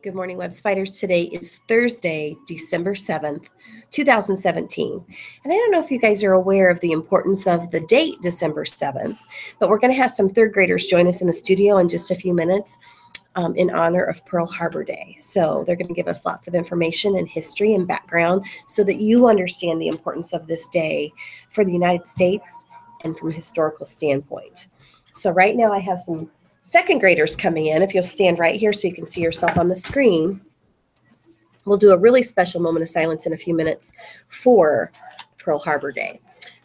Good morning, Web Spiders. Today is Thursday, December 7th, 2017. And I don't know if you guys are aware of the importance of the date, December 7th, but we're going to have some third graders join us in the studio in just a few minutes in honor of Pearl Harbor Day. So they're going to give us lots of information and history and background so that you understand the importance of this day for the United States and from a historical standpoint. So right now I have some second graders coming in. If you'll stand right here so you can see yourself on the screen, we'll do a really special moment of silence in a few minutes for Pearl Harbor Day.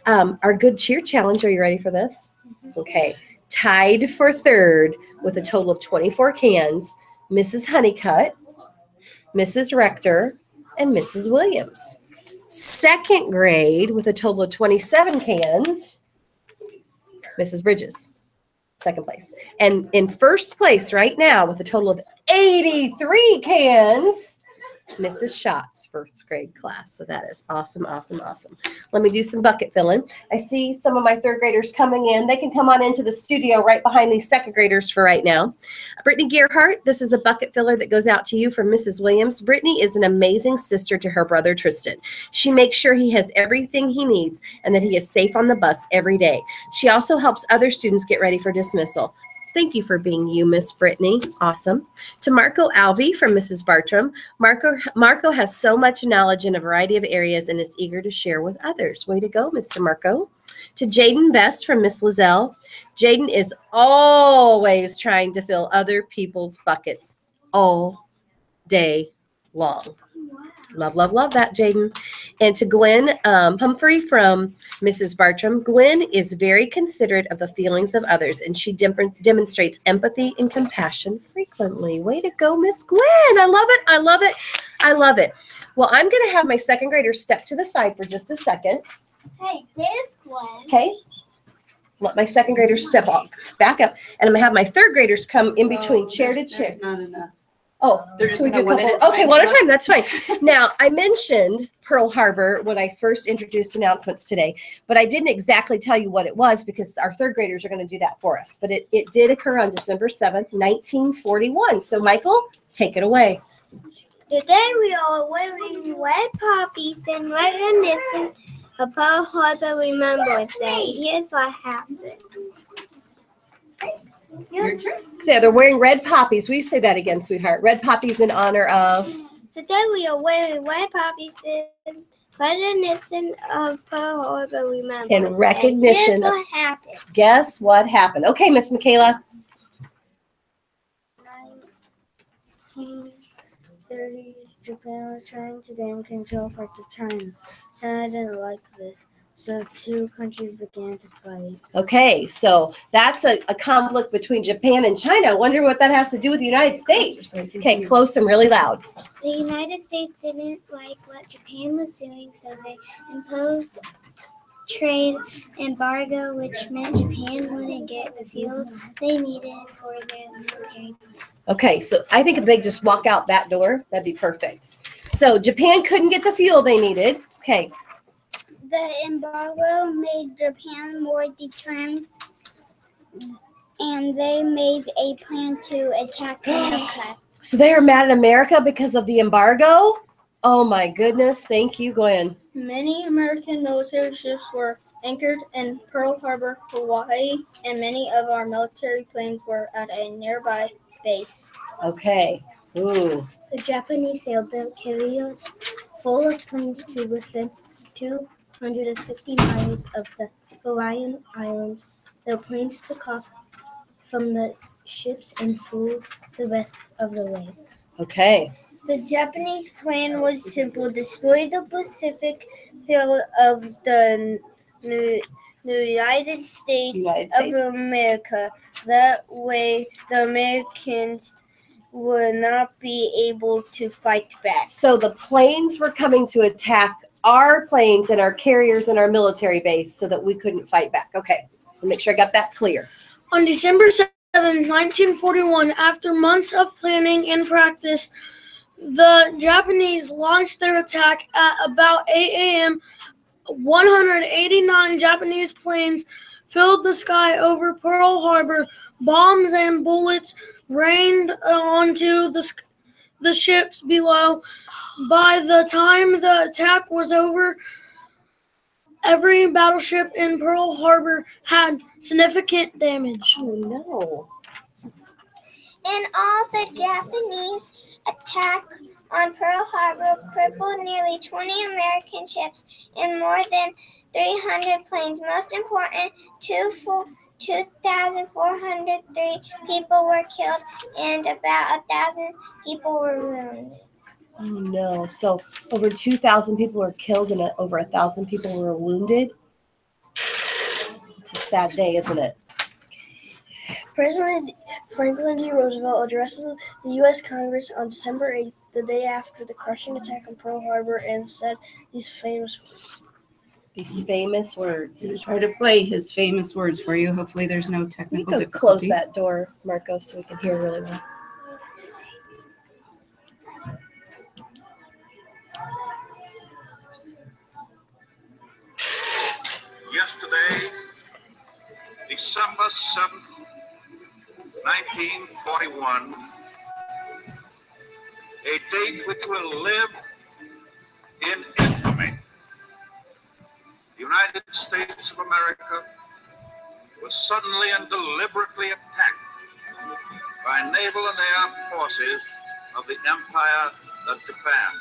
Our Good Cheer Challenge, are you ready for this? Okay. Tied for third with a total of 24 cans, Mrs. Honeycutt, Mrs. Rector, and Mrs. Williams. Second grade with a total of 27 cans, Mrs. Bridges. Second place. And in first place right now with a total of 83 cans, Mrs. Schatz, first grade class. So that is awesome, awesome, awesome. Let me do some bucket filling. I see some of my third graders coming in. They can come on into the studio right behind these second graders for right now. Brittany Gerhart, this is a bucket filler that goes out to you from Mrs. Williams. Brittany is an amazing sister to her brother, Tristan. She makes sure he has everything he needs and that he is safe on the bus every day. She also helps other students get ready for dismissal. Thank you for being you, Miss Brittany. Awesome. To Marco Alvey from Mrs. Bartram. Marco has so much knowledge in a variety of areas and is eager to share with others. Way to go, Mr. Marco. To Jaden Best from Miss Lizelle. Jaden is always trying to fill other people's buckets all day long. Love, love, love that, Jaden. And to Gwen Humphrey from Mrs. Bartram. Gwen is very considerate of the feelings of others, and she demonstrates empathy and compassion frequently. Way to go, Miss Gwen. I love it. I love it. I love it. Well, I'm going to have my second graders step to the side for just a second. Hey, there's Gwen. Okay. Let my second graders step back up, and I'm going to have my third graders come in between chair to chair. That's not enough. Oh, they're just going to go one at a time. Okay, one at a time. That's fine. Now, I mentioned Pearl Harbor when I first introduced announcements today, but I didn't exactly tell you what it was because our third graders are going to do that for us. But it did occur on December 7th, 1941. So, Michael, take it away. Today we are wearing red poppies and recognition of Pearl Harbor Remembrance Day. Here's what happened. Your turn. Yeah, they're wearing red poppies. Will you say that again, sweetheart? Red poppies in honor of? Today we are wearing red poppies in recognition of Pearl Harbor Remembrance Day. In recognition. Here's what happened. Guess what happened? Okay, Miss Michaela. 1930s, Japan was trying to gain control of parts of China. China didn't like this, so two countries began to fight. Okay, so that's a conflict between Japan and China. I wonder what that has to do with the United States. Okay, close and really loud. The United States didn't like what Japan was doing, so they imposed trade embargo, which meant Japan wouldn't get the fuel they needed for their military plan. Okay, so I think if they just walk out that door, that'd be perfect. So Japan couldn't get the fuel they needed. Okay. The embargo made Japan more determined, and they made a plan to attack America. So they are mad at America because of the embargo? Oh my goodness. Thank you, Gwen. Many American military ships were anchored in Pearl Harbor, Hawaii, and many of our military planes were at a nearby base. Okay. Ooh. The Japanese sailboat carriers full of planes to within 250 miles of the Hawaiian Islands. The planes took off from the ships and flew the rest of the way. Okay. The Japanese plan was simple: destroy the Pacific field of the United States of America. That way, the Americans would not be able to fight back. So the planes were coming to attack our planes and our carriers and our military base so that we couldn't fight back. Okay, I'll make sure I got that clear. On December 7th, 1941, after months of planning and practice, the Japanese launched their attack at about 8 a.m. 189 Japanese planes filled the sky over Pearl Harbor. Bombs and bullets rained onto the the ships below. By the time the attack was over, every battleship in Pearl Harbor had significant damage. Oh, no. In all, the Japanese attack on Pearl Harbor crippled nearly 20 American ships and more than 300 planes. Most important, 2,403 people were killed and about 1,000 people were wounded. Oh, no. So over 2,000 people were killed and over 1,000 people were wounded. It's a sad day, isn't it? President Franklin D. Roosevelt addresses the U.S. Congress on December 8th, the day after the crushing attack on Pearl Harbor, and said these famous words. These famous words. I'm going to try to play his famous words for you. Hopefully there's no You technical go difficulties. close that door, Marco, so we can hear really well. Yesterday, December 7th, 1941, a date which will live in infamy. The United States of America was suddenly and deliberately attacked by naval and air forces of the Empire of Japan.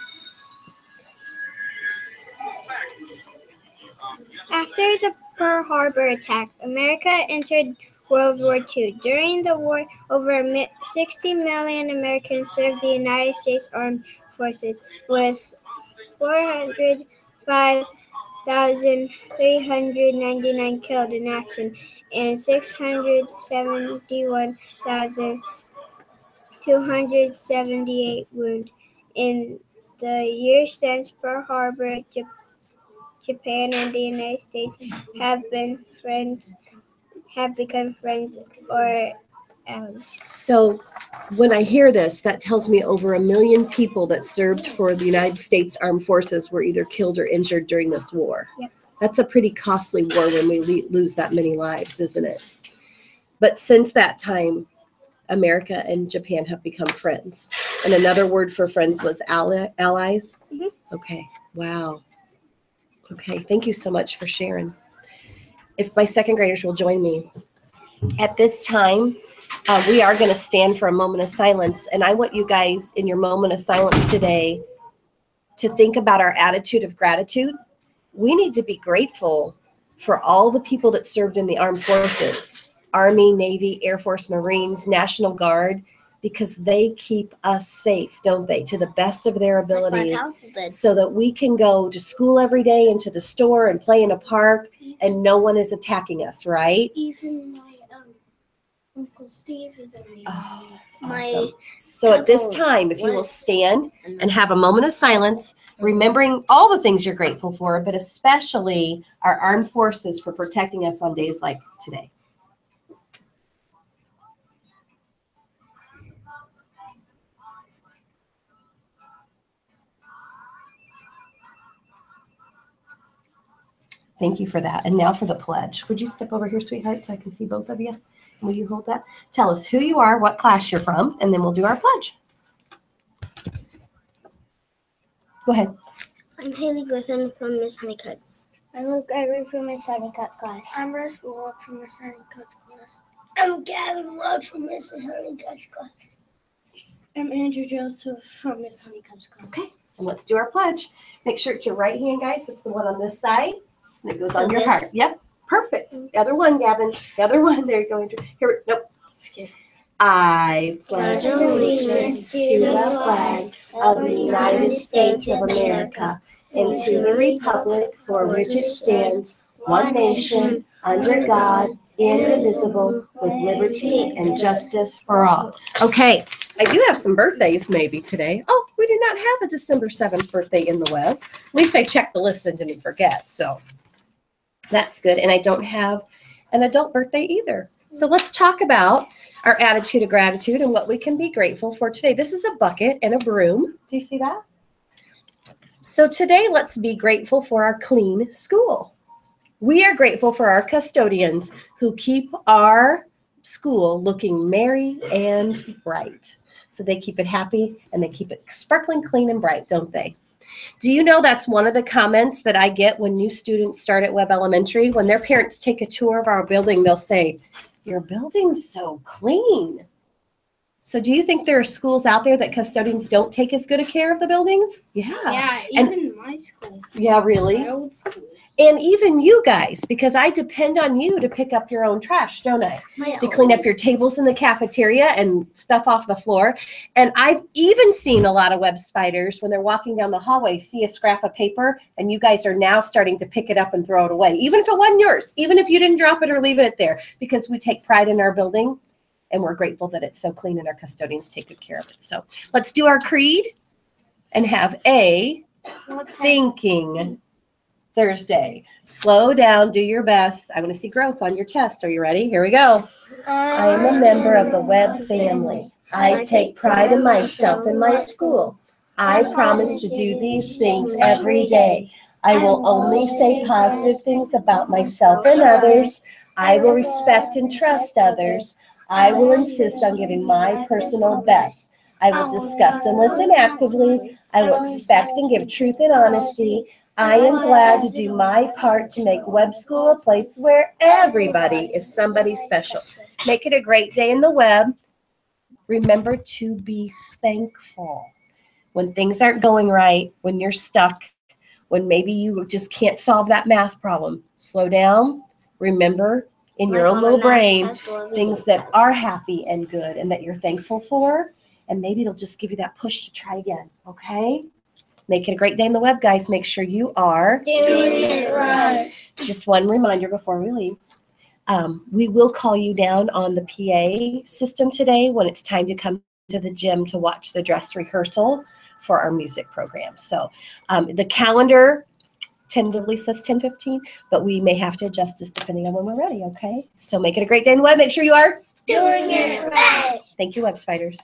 After the Pearl Harbor attack, America entered World War II. During the war, over 60 million Americans served the United States Armed Forces, with 405,399 killed in action and 671,278 wounded. In the years since Pearl Harbor, Japan and the United States have become friends or allies. So when I hear this, that tells me over 1 million people that served for the United States Armed Forces were either killed or injured during this war. Yep. That's a pretty costly war when we lose that many lives, isn't it? But since that time, America and Japan have become friends. And another word for friends was allies? Mhm. Okay. Wow. Okay. Thank you so much for sharing. If my second graders will join me. At this time, we are going to stand for a moment of silence. And I want you guys in your moment of silence today to think about our attitude of gratitude. We need to be grateful for all the people that served in the armed forces, Army, Navy, Air Force, Marines, National Guard, because they keep us safe, don't they, to the best of their ability, so that we can go to school every day and to the store and play in a park and no one is attacking us, right? Even my Uncle Steve is in the Oh, that's My awesome. So at this time, if you will stand and have a moment of silence, remembering all the things you're grateful for, but especially our armed forces for protecting us on days like today. Thank you for that. And now for the pledge. Would you step over here, sweetheart, so I can see both of you? Will you hold that? Tell us who you are, what class you're from, and then we'll do our pledge. Go ahead. I'm Haley Griffin from Miss Honeycutt's. I'm Luke Gregory from Miss Honeycutt class. I'm Russ Bullock from Miss Honeycutt's class. I'm Gavin Love from Miss Honeycutt's class. I'm Andrew Joseph from Miss Honeycutt's class. Okay, and let's do our pledge. Make sure it's your right hand, guys. It's the one on this side, and it goes on your heart. Yep, perfect. The other one, Gavin. The other one. There you go, Andrew. Here, nope. I pledge allegiance to the flag of the United States of America and to the republic for which it stands, one nation, under God, indivisible, with liberty and justice for all. Okay, I do have some birthdays maybe today. Oh, we do not have a December 7th birthday in the web. At least I checked the list and didn't forget, so that's good. And I don't have an adult birthday either. So let's talk about our attitude of gratitude and what we can be grateful for today. This is a bucket and a broom. Do you see that? So today, let's be grateful for our clean school. We are grateful for our custodians who keep our school looking merry and bright. So they keep it happy and they keep it sparkling clean and bright, don't they? Do you know that's one of the comments that I get when new students start at Webb Elementary? When their parents take a tour of our building, they'll say, "Your building's so clean." So do you think there are schools out there that custodians don't take as good a care of the buildings? Yeah, And- even my school. Yeah, really? My old school. And even you guys, because I depend on you to pick up your own trash, don't I? To clean up your tables in the cafeteria and stuff off the floor. And I've even seen a lot of web spiders when they're walking down the hallway, see a scrap of paper, and you guys are now starting to pick it up and throw it away, even if it wasn't yours, even if you didn't drop it or leave it there, because we take pride in our building and we're grateful that it's so clean and our custodians take good care of it. So let's do our creed and have a thinking Thursday. Slow down, do your best. I want to see growth on your test. Are you ready? Here we go. I am a member of the Webb family. I take pride in myself and my school. I promise to do these things every day. I will only say positive things about myself and others. I will respect and trust others. I will insist on giving my personal best. I will discuss and listen actively. I will expect and give truth and honesty. I am glad to do my part to make Webb School a place where everybody is somebody special. Make it a great day in the Webb. Remember to be thankful. When things aren't going right, when you're stuck, when maybe you just can't solve that math problem, slow down. Remember in your own little brain things that are happy and good and that you're thankful for. And maybe it'll just give you that push to try again, okay? Make it a great day in the Webb, guys. Make sure you are Doing it right. Just one reminder before we leave. We will call you down on the PA system today when it's time to come to the gym to watch the dress rehearsal for our music program. So the calendar tentatively says 10:15, but we may have to adjust this depending on when we're ready, okay? So make it a great day in the Webb. Make sure you are Doing it right. Thank you, Webb Spiders.